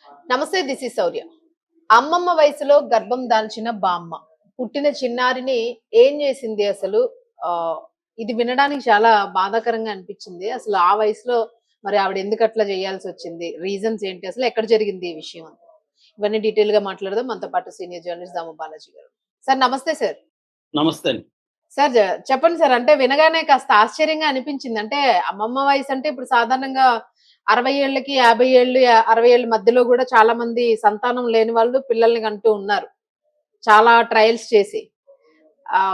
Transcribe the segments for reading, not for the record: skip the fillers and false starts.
నమస్తే. This is శౌర్య. అమ్మమ్మ వయసులో గర్భం దాల్చిన బామ్మ. పుట్టిన చిన్నారిని ఏం జేసింది అసలు? ఆహ్, ఇది వినడానికి చాలా బాధాకరంగా అనిపిచ్చింది. అసలు ఆ వయసులో మరి ఆవిడ ఎందుకట్లా జేయాల్సొచ్చింది? రీజన్స్ ఏంటి? అసలు ఎక్కడ జరిగింది ఈ విషయం అంతా? ఇవన్నీ డీటెయిల్‌గా మాట్లాడదాం. మనతో పాటు సీనియర్ జర్నలిస్ట్ దాము బాలాజీ గారు. సార్ నమస్తే సార్. నమస్తే అండి. సార్ చెప్పండి సార్. అంటే వినగానే కాస్త ఆశ్చర్యంగా అనిపించింది. అంటే అమ్మమ్మ వయసంటే ఇప్పుడు సాధారణంగా 60 ఏళ్ళకి, 50 ఏళ్ళు, 60 ఏళ్ళ మధ్యలో గూడా చాలా మంది సంతానం లేని వాళ్ళు పిల్లల్ని కంటూ ఉన్నారు. చాలా ట్రయల్స్ చేసి.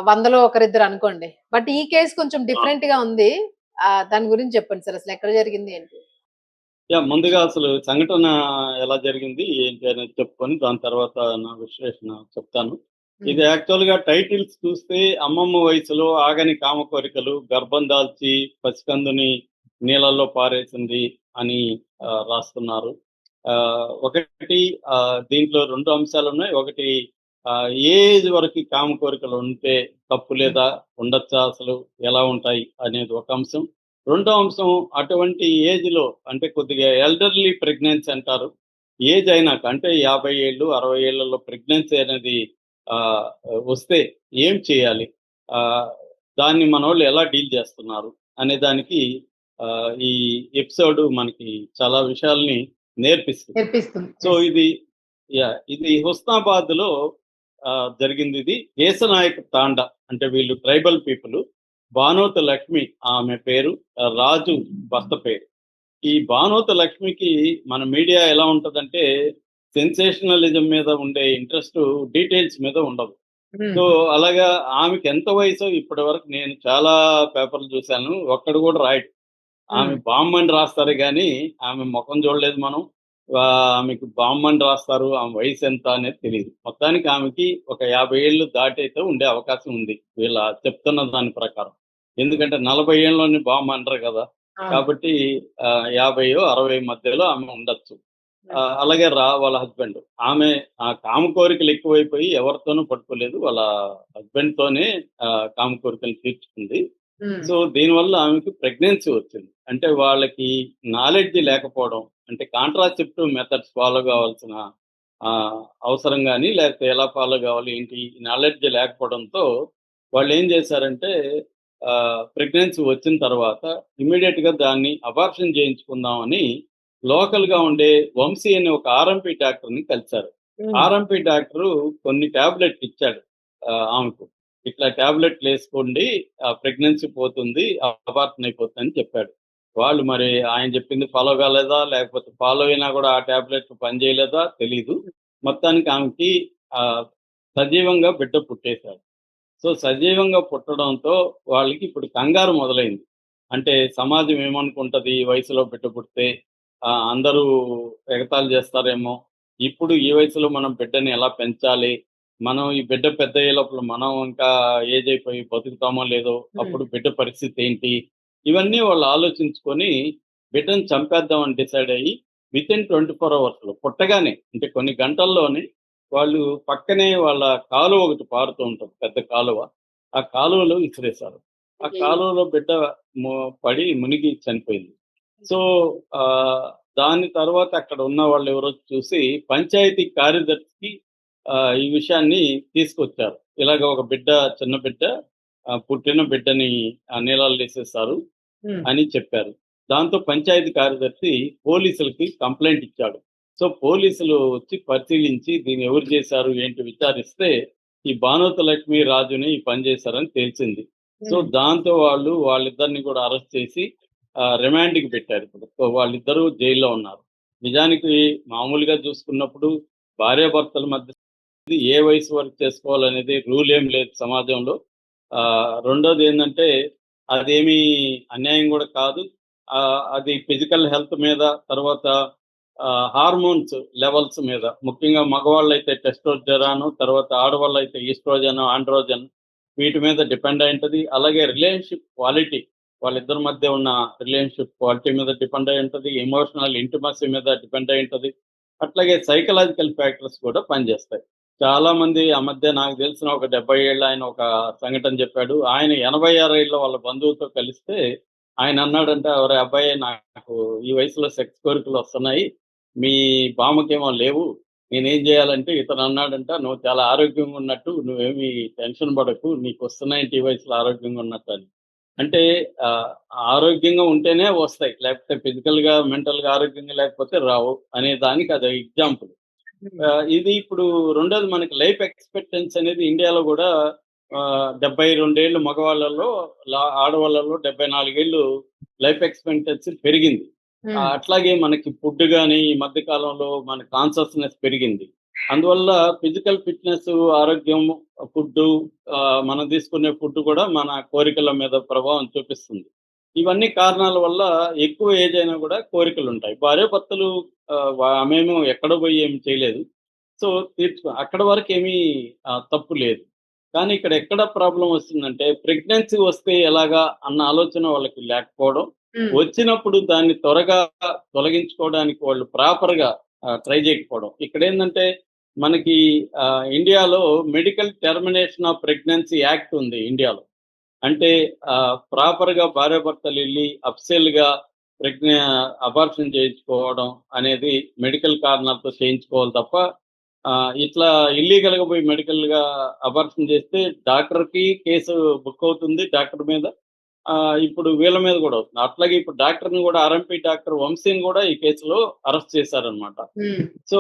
100లో ఒకరిద్దరు అనుకోండి. బట్ ఈ కేస్ కొంచెం ఆ! డిఫరెంట్‌గా ఉంది. దాని గురించి చెప్పండి సార్. అసలు ఎక్కడ జరిగింది ఏంటి? ముందుగా అసలు సంఘటన ఎలా జరిగింది, ఏంటి అనేది చెప్పుకొని దాని తర్వాత నా విశ్లేషణ చెప్తాను. హ్మ్. ఇది యాక్చువల్‌గా టైటిల్స్ చూస్తే 'అమ్మమ్మ వయసులో ఆగని కామ కోరికలు, గర్భం దాల్చి పసికందుని నీళ్ళల్లో పారేసింది' అని రాస్తున్నారు. ఒకటి దీంట్లో 2 అంశాలున్నాయి. ఒకటి ఏ ఏజ్ వరకు కామ కోరికలు ఉంటే తప్పు హ్మ్. లేదా? ఉండొచ్చా అసలు? ఎలా ఉంటాయి? అనేది ఒక అంశం. రెండో అంశం అటువంటి ఏజ్‌లో అంటే కొద్దిగా ఎల్డర్లీ ప్రెగ్నెన్సీ అంటారు. ఏజ్ అయినాక అంటే 50 ఏళ్ళు, 60 ఏళ్లలో ప్రెగ్నెన్సీ అనేది ఆహ్, వస్తే ఏం చేయాలి? ఆహ్, దాన్ని మనోళ్ళు ఎలా డీల్ చేస్తున్నారు? అనే దానికి ఈ ఎపిసోడ్ మనకి చాలా విషయాల్ని నేర్పిస్తుంది. నేర్పిస్తుంది. So, yes. ఇది హుస్నాబాద్‌లో జరిగిందిది. ఏసనాయక్ తాండా అంటే వీళ్ళు ట్రైబల్ పీపుల్. బానోతు లక్ష్మి ఆమె పేరు. రాజు భర్త పేరు. ఈ బానోతు లక్ష్మికి మన మీడియా ఎలా ఉంటదంటే, సెన్సేషనలిజం మీద ఉండే ఇంట్రెస్టు డీటెయిల్స్ మీద ఉండదు. హ్మ్. సో, అలాగా ఆమెకెంత వయసో ఇప్పటి వరకు నేను చాలా పేపర్‌లు చూసాను. ఒక్కడు కూడా రాయడు. ఆమె హ్మ్. బామ్మని రాస్తారు గానీ, ఆమె మొఖం చూడలేదు మనం. ఆమెకు బామ్మని రాస్తారు. ఆమె వయసెంత అనేది తెలీదు. మొత్తానికి ఆమెకి ఒక 50 ఏళ్ళు దాటైతే ఉండే అవకాశం ఉంది. వీళ్ళ చెప్తున్న దాని ప్రకారం. ఎందుకంటే 40 ఏళ్ళలోని బామ్మ అనరు గదా! అవును. కాబట్టి 50 60 మధ్యలో ఆమె ఉండొచ్చు. హ్మ్. అలాగే వాళ్ళ హస్బెండ్. ఆమె కామ కోరికలు ఎక్కువైపోయి ఎవరితోనూ పడుకోలేదు. వాళ్ళ హస్బెండ్‌తోనే కామ కోరికలు తీర్చుకుంది. హ్మ్. సో, దీనివల్ల ఆమెకి ప్రెగ్నెన్సీ వచ్చింది. అంటే వాళ్ళకి నాలెడ్జ్ లేకపోవడం, అంటే కాంట్రాసెప్టివ్ మెథడ్స్ ఫాలో కావాల్సిన అవసరం గాని, లేకపోతే ఎలా ఫాలో కావాలి ఏంటి నాలెడ్జ్ లేకపోవడంతో వాళ్ళేం చేశారంటే ప్రెగ్నెన్సీ వచ్చిన తర్వాత ఇమ్మీడియేట్‌గా దాన్ని అబార్షన్ చేయించుకుందామని లోకల్‌గా ఉండే వంశీ అనే ఒక ఆర్ఎంపీ డాక్టర్‌ని కలిసారు. హ్మ్. ఆర్ఎంపీ డాక్టరు కొన్ని టాబ్లెట్లు ఇచ్చాడు ఆమెకు. ఇట్లా టాబ్లెట్‌లేసుకోండి ప్రెగ్నెన్సీ పోతుంది, అబార్షన్ అయిపోతుందని చెప్పాడు. వాళ్ళు మరి ఆయన చెప్పింది ఫాలో కాలేదా? లేకపోతే ఫాలో అయినా కూడా ఆ టాబ్లెట్లు పనిచేయలేదా తెలీదు. మొత్తానికి ఆమెకి ఆహ్, సజీవంగా బిడ్డ పుట్టేసాడు. సో, సజీవంగా పుట్టడంతో వాళ్ళకి ఇప్పుడు కంగారు మొదలైంది. అంటే సమాజం ఏమనుకుంటది ఈ వయసులో బిడ్డ పుడితే? అందరూ ఎగతాళి చేస్తారేమో! ఇప్పుడు ఈ వయసులో మనం బిడ్డని ఎలా పెంచాలి? మనం ఈ బిడ్డ పెద్దయ్యే లోపల మనం ఇంకా ఏజ్ అయిపోయి బతుకుతామో లేదో, హ్మ్. అప్పుడు బిడ్డ పరిస్థితి ఏంటి? ఇవన్నీ వాళ్ళు ఆలోచించుకొని బిడ్డని చంపేద్దామని డిసైడ్ అయ్యి వితిన్ 24 అవర్స్‌లో పుట్టగానే అంటే కొన్ని గంటల్లోనే వాళ్ళు పక్కనే వాళ్ళ కాలువ ఒకటి పారుతూ ఉంటది. పెద్ద కాలువ. ఆ కాలువలో విసిరేశారు. ఆ అయ్యయ్యో! కాలువలో బిడ్డ ము పడి మునిగి చనిపోయింది. సో, ఆహ్, దాని తర్వాత అక్కడ ఉన్న వాళ్ళెవరో చూసి పంచాయతీ కార్యదర్శికి ఈ విషయాన్ని తీసుకొచ్చారు. ఇలాగ ఒక బిడ్డ చిన్న బిడ్డ పుట్టిన బిడ్డని నీళ్ళల్లో ఎసేశారు హ్మ్. అని చెప్పారు. దాంతో పంచాయతీ కార్యదర్శి పోలీసులకి కంప్లెయింట్ ఇచ్చాడు. సో, పోలీసులు వచ్చి పరిశీలించి దీన్ని ఎవరు చేశారు ఏంటి విచారిస్తే ఈ భానుత లక్ష్మి రాజుని ఈ పని చేశారని తేల్చింది. సో, హ్మ్. దాంతో వాళ్ళిద్దరిని కూడా అరెస్ట్ చేసి రిమాండ్‌కి పెట్టారిప్పుడు. సో, వాళ్ళిద్దరూ జైల్‌లో ఉన్నారు. నిజానికి మామూలుగా చూసుకున్నప్పుడు భార్యాభర్తల మధ్య ఏ వయసు వరకు చేసుకోవాలనేది రూల్ ఏం లేదు సమాజంలో. రెండోదేందంటే అదేమీ అన్యాయం గూడా కాదు. అది ఫిజికల్ హెల్త్ మీద తర్వాత హార్మోన్స్ లెవెల్స్ మీద ముఖ్యంగా మగవాళ్ళైతే టెస్టోస్టెరాన్ తర్వాత ఆడవాళ్ళైతే ఈస్ట్రోజన్, ఆండ్రోజన్ వీటి మీద డిపెండ్ అయి ఉంటది. అలాగే రిలేషన్‌షిప్ క్వాలిటీ వాళ్ళిద్దరి మధ్య ఉన్న రిలేషన్‌షిప్ క్వాలిటీ మీద డిపెండ్ అయి ఉంటది. ఎమోషనల్ ఇంటిమసీ మీద డిపెండ్ అయి ఉంటది. అట్లాగే సైకలాజికల్ ఫ్యాక్టర్స్ కూడా పనిచేస్తాయి. చాలా మంది ఆ మధ్య నాకు తెలిసిన ఒక 70 ఏళ్ల ఆయన ఒక సంఘటన చెప్పాడు. ఆయన 86 ఏళ్ల వాళ్ళ బంధువుతో కలిస్తే ఆయన అన్నాడంట, "ఒరేయ్ అబ్బాయి నాకు ఈ వయసులో సెక్స్ కోరికలు వస్తున్నాయి. మీ బామ్మకేమో లేవు. నేనేం చేయాలంటే ఇతను అన్నాడంట, "నువ్వు చాలా ఆరోగ్యంగా ఉన్నట్టు, నువ్వేమి టెన్షన్ పడకు. నీకు వస్తున్నాయంట ఈ వయసులో ఆరోగ్యంగా ఉన్నట్టు" అని. అంటే ఆహ్, ఆరోగ్యంగా ఉంటేనే వస్తాయి. లేకపోతే ఫిజికల్‌గా, మెంటల్‌గా ఆరోగ్యంగా లేకపోతే రావు అనే దానికి అదో ఎగ్జాంపుల్. ఇది ఇప్పుడు రెండోది మనకి లైఫ్ ఎక్స్‌పెక్టెన్సీ అనేది ఇండియాలో గూడా 72 ఏళ్ళు మగవాళ్ళలో, ఆడవాళ్ళలో 74 ఏళ్ళు లైఫ్ ఎక్స్‌పెక్టెన్సీ పెరిగింది. అట్లాగే మనకి ఫుడ్ గాని ఈ మధ్య కాలంలో మన కాన్షియస్‌నెస్ పెరిగింది. అందువల్ల ఫిజికల్ ఫిట్‌నెస్, ఆరోగ్యం, ఫుడ్డు, మనం తీసుకునే ఫుడ్ కూడా మన కోరికల మీద ప్రభావం చూపిస్తుంది. ఇవన్నీ కారణాల వల్ల ఎక్కువ ఏజ్ అయినా కూడా కోరికలుంటాయి. భార్యాభర్తలు ఆమేమో ఎక్కడో పోయి ఏమి చేయలేదు. సో, అక్కడి వరకేమీ తప్పు లేదు. కానీ ఇక్కడ ఎక్కడ ప్రాబ్లమ్ వస్తుందంటే, ప్రెగ్నెన్సీ వస్తే ఎలాగా అన్న ఆలోచన వాళ్ళకి లేకపోవడం. వచ్చినప్పుడు దాన్ని త్వరగా తొలగించుకోవడానికి వాళ్ళు ప్రాపర్‌గా ట్రై చేయకపోవడం. ఇక్కడేందంటే మనకి ఇండియాలో medical termination of pregnancy act ఉంది ఇండియాలో. అంటే ప్రాపర్‌గా భార్యాభర్తలెళ్లి అఫ్సెల్‌గా ప్రెగ్న అబార్షన్ చేయించుకోవడం అనేది మెడికల్ కారణాలతో చేయించుకోవాలి తప్ప, ఇట్లా ఇల్లీగల్‌గా పోయి మెడికల్‌గా అబార్షన్ చేస్తే డాక్టర్‌కి కేసు బుక్ అవుతుంది డాక్టర్ మీద. ఇప్పుడు వీళ్ళ మీద గూడా అవుతుంది. అట్లాగే ఇప్పుడు డాక్టర్‌ని గూడా ఆర్ఎంపీ డాక్టర్ వంశీని గూడా ఈ కేసులో అరెస్ట్ చేశారనమాట. సో,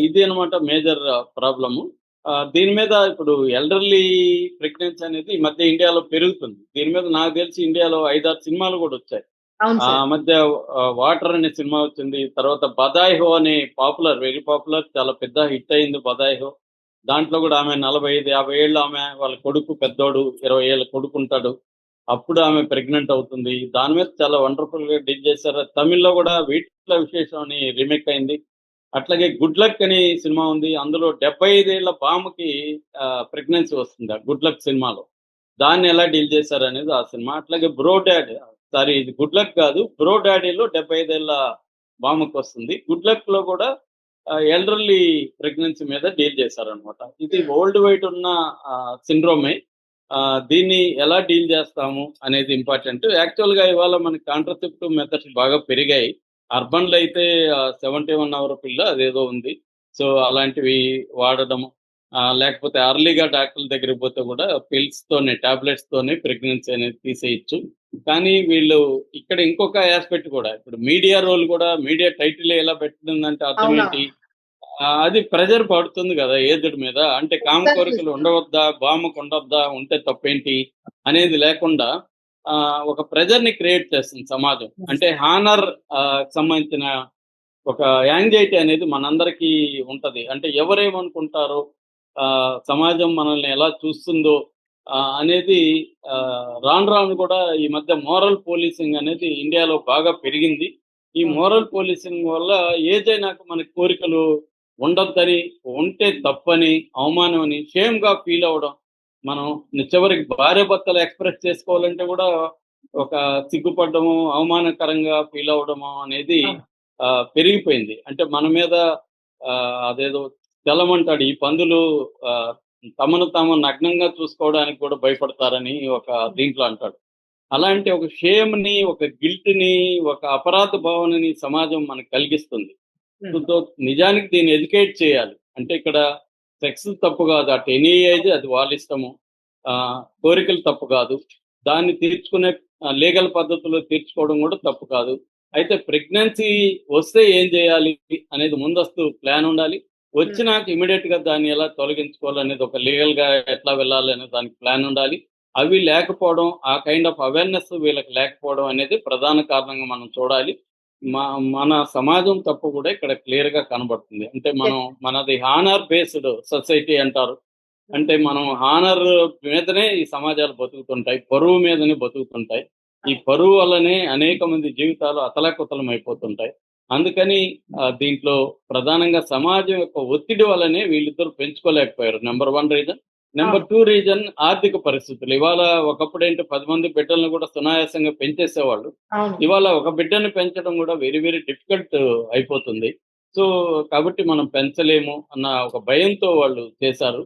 ఇది అన్నమాట మేజర్ ప్రాబ్లము. దీని మీద ఇప్పుడు ఎల్డర్లీ ప్రెగ్నెన్సీ అనేది ఈ మధ్య ఇండియాలో పెరుగుతుంది. దీని మీద నాకు తెలిసి ఇండియాలో 5, 6 సినిమాలు గూడా వచ్చాయి. అవును ఆ సార్. మధ్య 'వాటర్' అనే సినిమా వచ్చింది. తర్వాత 'బదాయి హో' అనే వెరీ పాపులర్, చాలా పెద్ద హిట్ అయింది 'బదాయి హో'. దాంట్లో గూడా ఆమె 45, 50 ఏళ్ళు ఆమె, వాళ్ళ కొడుకు పెద్దోడు, 20 ఏళ్ళ కొడుకుంటాడు. అప్పుడు ఆమె ప్రెగ్నెంట్ అవుతుంది. దాని మీద చాలా వండర్‌ఫుల్‌గా డీల్ చేశారు. తమిళ్‌లో గూడా 'వీటిలో విశేషం' అని రీమేక్ అయింది. అట్లాగే 'గుడ్ లక్' అని సినిమా ఉంది. అందులో 75 ఏళ్ల బామ్మకి ప్రెగ్నెన్సీ వస్తుంది ఆ 'గుడ్ లక్' సినిమాలో. దాన్ని ఎలా డీల్ చేశారనేది ఆ సినిమా. అట్లాగే 'బ్రో డాడ్', సారీ, ఇది 'గుడ్ లక్' కాదు. 'బ్రో డాడీలో' 75 ఏళ్ల బామ్మకొస్తుంది. 'గుడ్ లక్‌లో' కూడా ఎల్డర్లీ ప్రెగ్నెన్సీ మీద డీల్ చేశారనమాట. ఇది వరల్డ్ వైడ్ ఉన్న సిండ్రోమే. దీన్ని ఎలా డీల్ చేస్తాము అనేది ఇంపార్టెంట్. యాక్చువల్‌గా ఇవాళ మనకి కాంట్రాసెప్టివ్ మెథడ్స్ బాగా పెరిగాయి. అర్బన్‌లో అయితే 71 అవర్ పిల్ అదేదో ఉంది. సో, అలాంటివి వాడడం, లేకపోతే ఎర్లీగా డాక్టర్ల దగ్గరికి పోతే కూడా పిల్స్‌తోనే, టాబ్లెట్స్‌తోనే ప్రెగ్నెన్సీ అనేది తీసేయొచ్చు. కానీ వీళ్ళు ఇక్కడ ఇంకొక యాస్పెక్ట్ కూడా, ఇప్పుడు మీడియా రోల్ కూడా, మీడియా టైటిల్ ఎలా పెట్టిందంటే అర్థం అవునవును. ఏంటి? అది ప్రెషర్ పడుతుంది గదా ఏజ్డ్ మీద. అంటే కామ ఎగ్జాక్ట్‌లీ కోరికలు సార్. ఉండవద్దా? బామ్మకు ఉండొద్దా? ఉంటే తప్పేంటి? అనేది లేకుండా ఒక ప్రెషర్‌ని క్రియేట్ చేస్తుంది సమాజం. అంటే హానర్ సంబంధించిన ఒక యాంగ్జైటీ అనేది మనందరికీ ఉంటది. అంటే ఎవరేమనుకుంటారో, సమాజం మనల్ని ఎలా చూస్తుందో అనేది, రాను రాను కూడా ఈ మధ్య మోరల్ పోలీసింగ్ అనేది ఇండియాలో బాగా పెరిగింది. ఈ అవును. మోరల్ పోలీసింగ్ వల్ల ఏజ్ అయినాక మనకి కోరికలు ఉండొద్దని, ఉంటే తప్పని, అవమానం అని, షేమ్‌గా ఫీల్ అవ్వడం. మనం చివరికి భార్యాభర్తలు ఎక్స్‌ప్రెస్ చేసుకోవాలంటే కూడా ఒక సిగ్గుపడ్డము, అవమానకరంగా ఫీల్ అవ్వడము అనేది అవును. పెరిగిపోయింది. అంటే మన మీద అదేదో తెలమంటాడు, ఈ పందులు ఆహ్, తమను తాము నగ్నంగా చూసుకోవడానికి కూడా భయపడతారని ఒక దీంట్లో అంటాడు. అలాంటి ఒక షేమ్‌ని, ఒక గిల్ట్‌ని, ఒక అపరాధ భావనని సమాజం మనకు కలిగిస్తుంది. హ్మ్. సో, నిజానికి దీన్ని ఎడ్యుకేట్ చేయాలి. అంటే ఇక్కడ సెక్స్ తప్పు కాదు. అట్ ఎనీ ఏజ్ అది వాళ్ళ ఇష్టము. కోరికలు తప్పు కాదు. దాన్ని తీర్చుకునే లీగల్ పద్ధతిలో తీర్చుకోవడం కూడా తప్పు కాదు. అయితే ప్రెగ్నెన్సీ వస్తే ఏం చేయాలి అనేది ముందస్తు ప్లాన్ ఉండాలి. హ్మ్. వచ్చినాక ఇమ్మీడియేట్‌గా దాన్ని ఎలా తొలగించుకోవాలనేది, ఒక లీగల్‌గా ఎట్లా వెళ్ళాలి అనే దానికి ప్లాన్ ఉండాలి. అవి లేకపోవడం, ఆ కైండ్ ఆఫ్ అవేర్‌నెస్ వీళ్ళకి లేకపోవడం అనేది ప్రధాన కారణంగా మనం చూడాలి. మ మన సమాజం తప్పు కూడా ఇక్కడ క్లియర్‌గా కనబడుతుంది. అంటే మనది హానర్ బేస్డ్ సొసైటీ అంటారు. అంటే మనం హానర్ మీదనే ఈ సమాజాలు బతుకుతుంటాయి. పరువు మీదనే బతుకుతుంటాయి. ఈ పరువు వల్లనే అనేక మంది జీవితాలు అతలాకుతలం అయిపోతుంటాయి. అందుకని దీంట్లో ప్రధానంగా సమాజం యొక్క ఒత్తిడి వల్లనే వీళ్ళిద్దరూ పెంచుకోలేకపోయారు. Number 1 reason. నంబర్ అవును. 2 రీజన్ ఆర్థిక పరిస్థితులు. ఇవాళ ఒకప్పుడేంటి 10 మంది బిడ్డలను కూడా సునాయాసంగా పెంచేసేవాళ్ళు. అవును. ఇవాళ ఒక బిడ్డని పెంచడం కూడా వెరీ వెరీ డిఫికల్ట్ అయిపోతుంది. సో, కాబట్టి మనం పెంచలేము అన్న ఒక భయంతో వాళ్ళు చేశారు.